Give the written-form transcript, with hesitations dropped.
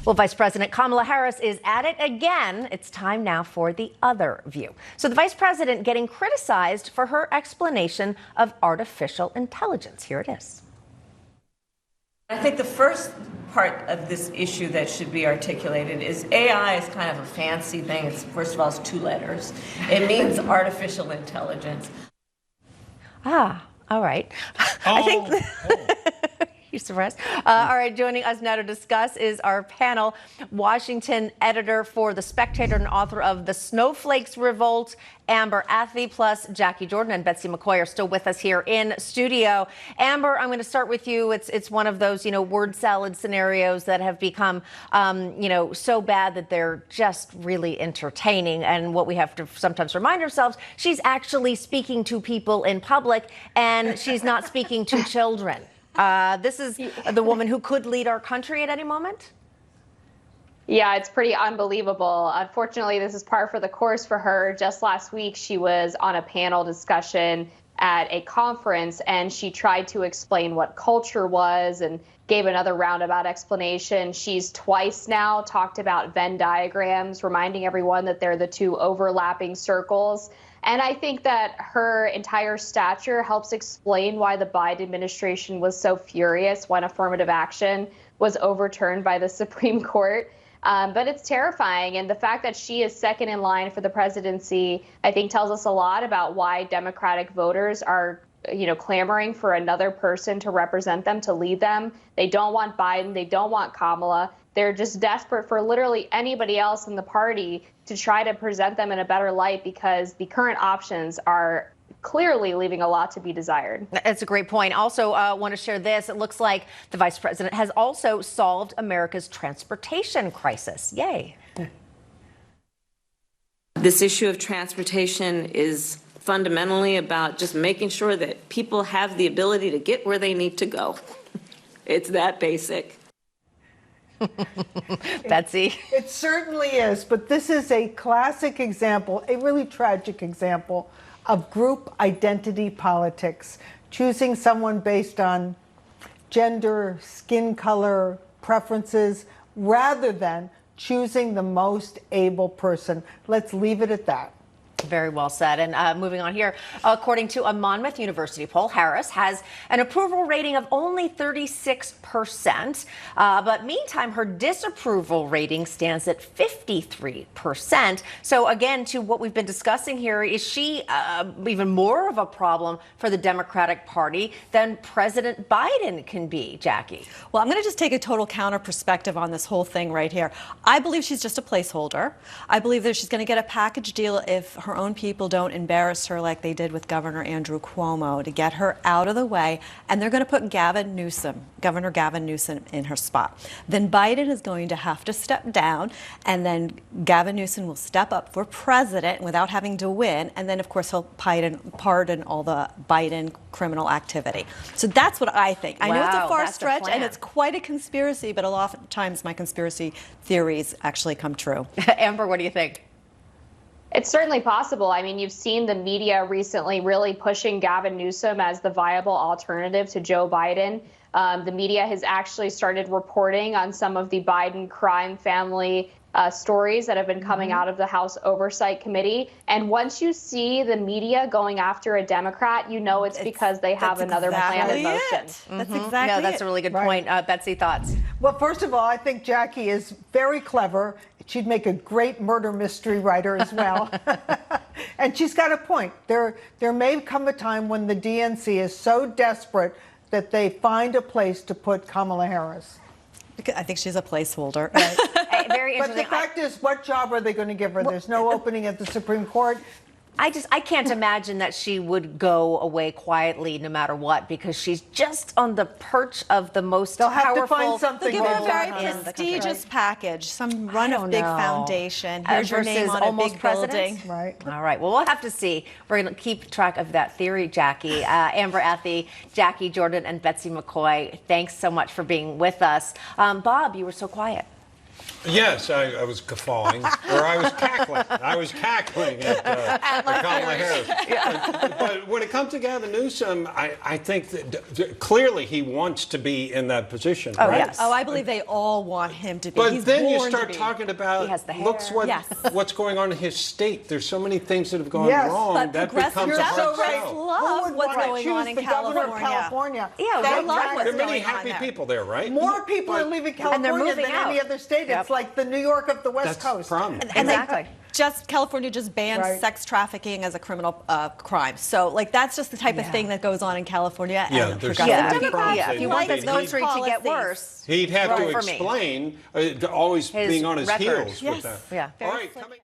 Well, Vice President Kamala Harris is at it again. It's time now for the other view. So the Vice President getting criticized for her explanation of artificial intelligence. Here it is. I think the first part of this issue that should be articulated is AI is kind of a fancy thing. First of all, it's 2 letters. It means artificial intelligence. All right. I think. You're surprised. All right, joining us now to discuss is our panel, Washington editor for The Spectator and author of The Snowflakes Revolt, Amber Athey, plus Jacquie Jordan and Betsy McCoy are still with us here in studio. Amber, I'm going to start with you. It's one of those, word salad scenarios that have become, so bad that they're just really entertaining. And what we have to sometimes remind ourselves, she's actually speaking to people in public, and she's not speaking to children. This is the woman who could lead our country at any moment? Yeah, it's pretty unbelievable. Unfortunately, this is par for the course for her. Just last week, she was on a panel discussion at a conference, and she tried to explain what culture was and gave another roundabout explanation. She's twice now talked about Venn diagrams, reminding everyone that they're the 2 overlapping circles. And I think that her entire stature helps explain why the Biden administration was so furious when affirmative action was overturned by the Supreme Court. But it's terrifying. And the fact that she is second in line for the presidency, I think, tells us a lot about why Democratic voters are clamoring for another person to represent them, to lead them. They don't want Biden. They don't want Kamala. They're just desperate for literally anybody else in the party to try to present them in a better light, because the current options are clearly leaving a lot to be desired. That's a great point. Also, want to share this. It looks like the vice president has also solved America's transportation crisis. Yay. This issue of transportation is fundamentally about just making sure that people have the ability to get where they need to go. It's that basic. Betsy. It certainly is, but this is a classic example, a really tragic example of group identity politics, choosing someone based on gender, skin color, preferences, rather than choosing the most able person. Let's leave it at that. Very well said. And moving on here, according to a Monmouth University poll, Harris has an approval rating of only 36%. But meantime, her disapproval rating stands at 53%. So again, to what we've been discussing here, is she even more of a problem for the Democratic Party than President Biden can be, Jacquie? Well, I'm going to just take a total counter perspective on this whole thing right here. I believe she's just a placeholder. I believe that she's going to get a package deal if her own people don't embarrass her like they did with Governor Andrew Cuomo, to get her out of the way, and they're going to put Governor Gavin Newsom in her spot. Then Biden is going to have to step down, and then Gavin Newsom will step up for president without having to win, and then of course he'll pardon all the Biden criminal activity. So that's what I think. I know it's a far stretch and it's quite a conspiracy, but a lot of times my conspiracy theories actually come true. Amber, what do you think? It's certainly possible. I mean, you've seen the media recently really pushing Gavin Newsom as the viable alternative to Joe Biden. The media has actually started reporting on some of the Biden crime family stories that have been coming out of the House Oversight Committee. And once you see the media going after a Democrat, you know it's because they have another plan in motion. That's exactly That's a really good point. Betsy, thoughts? Well, first of all, I think Jacquie is very clever. She'd make a great murder mystery writer as well. And she's got a point. There may come a time when the DNC is so desperate that they find a place to put Kamala Harris. I think she's a placeholder. Right. Very But interesting. the fact is, what job are they going to give her? There's no opening at the Supreme Court. I can't imagine that she would go away quietly no matter what, because she's just on the perch of the most They'll have powerful. to find something. They'll give her a very going on prestigious package, some run of big foundation. Here's your name versus on a almost big presidents? building. Right. All right. Well, we'll have to see. We're going to keep track of that theory, Jacquie. Amber Athey, Jacquie Jordan, and Betsy McCoy, thanks so much for being with us. Bob, you were so quiet. Yes, I was guffawing, or I was cackling. I was cackling at Kamala Harris. But when it comes to Gavin Newsom, I think that clearly he wants to be in that position, Oh, right? yes. Oh, I believe they all want him to be. But He's then you born to start be. talking about, He has the hair. Yes. what's going on in his state. There's so many things that have gone Yes, wrong. but That progressive becomes a hard Democrats sell. love Who would what's want to going choose on in the governor of California. California? Yeah, That's they love right. what's There are many going on happy there. people there, right? More people are leaving And they're California moving than any out. other state. Yep. It's like the New York of the West That's Coast. the problem. And Exactly. California just banned Right. sex trafficking as a criminal crime. So, like, that's just the type of thing that goes on in California. Yeah, and there's progressive so many Democrats problems. Yeah, if you want Like, this country to get worse, He'd have Right. to For me. explain, always His being on his record. heels Yes. with that. Yeah. All right, coming.